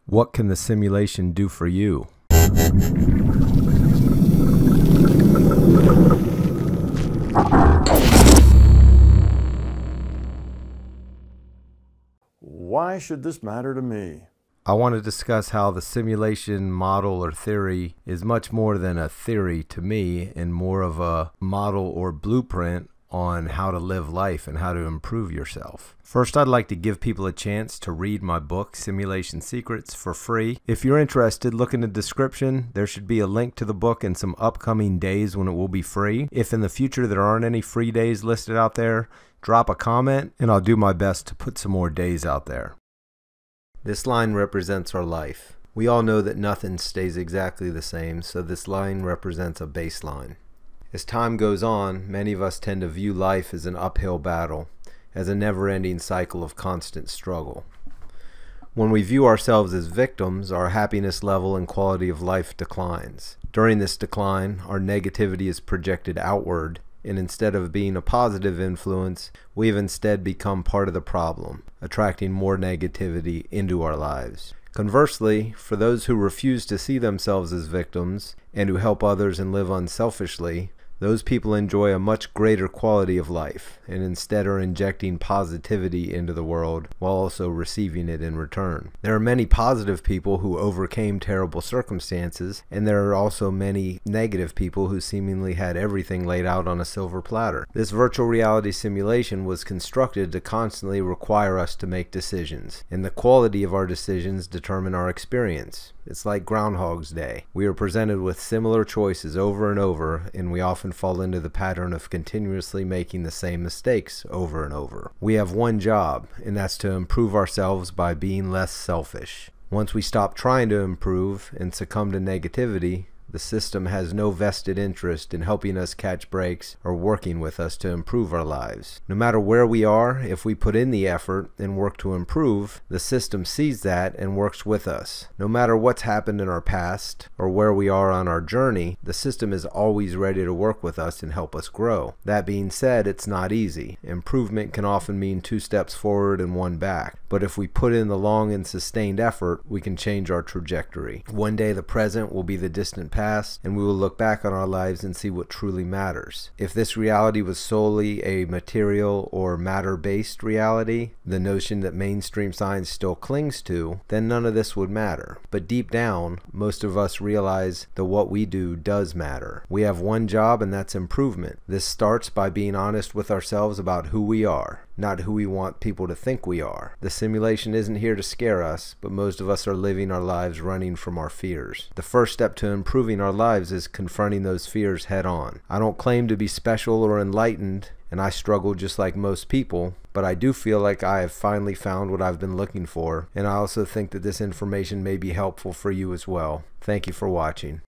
What can the simulation do for you? Why should this matter to me? I want to discuss how the simulation model or theory is much more than a theory to me and more of a model or blueprint on how to live life and how to improve yourself. First, I'd like to give people a chance to read my book, Simulation Secrets, for free. If you're interested, look in the description. There should be a link to the book and some upcoming days when it will be free. If in the future there aren't any free days listed out there, drop a comment and I'll do my best to put some more days out there. This line represents our life. We all know that nothing stays exactly the same, so this line represents a baseline. As time goes on, many of us tend to view life as an uphill battle, as a never-ending cycle of constant struggle. When we view ourselves as victims, our happiness level and quality of life declines. During this decline, our negativity is projected outward, and instead of being a positive influence, we have instead become part of the problem, attracting more negativity into our lives. Conversely, for those who refuse to see themselves as victims and who help others and live unselfishly, those people enjoy a much greater quality of life and instead are injecting positivity into the world while also receiving it in return. There are many positive people who overcame terrible circumstances, and there are also many negative people who seemingly had everything laid out on a silver platter. This virtual reality simulation was constructed to constantly require us to make decisions, and the quality of our decisions determine our experience. It's like Groundhog's Day. We are presented with similar choices over and over, and we often fall into the pattern of continuously making the same mistakes over and over. We have one job, and that's to improve ourselves by being less selfish. Once we stop trying to improve and succumb to negativity, the system has no vested interest in helping us catch breaks or working with us to improve our lives. No matter where we are, if we put in the effort and work to improve, the system sees that and works with us. No matter what's happened in our past or where we are on our journey, the system is always ready to work with us and help us grow. That being said, it's not easy. Improvement can often mean 2 steps forward and 1 back. But if we put in the long and sustained effort, we can change our trajectory. One day the present will be the distant past, and we will look back on our lives and see what truly matters. If this reality was solely a material or matter-based reality, the notion that mainstream science still clings to, then none of this would matter. But deep down, most of us realize that what we do does matter. We have one job, and that's improvement. This starts by being honest with ourselves about who we are, not who we want people to think we are. The simulation isn't here to scare us, but most of us are living our lives running from our fears. The first step to improving our lives is confronting those fears head on. I don't claim to be special or enlightened, and I struggle just like most people, but I do feel like I have finally found what I've been looking for, and I also think that this information may be helpful for you as well. Thank you for watching.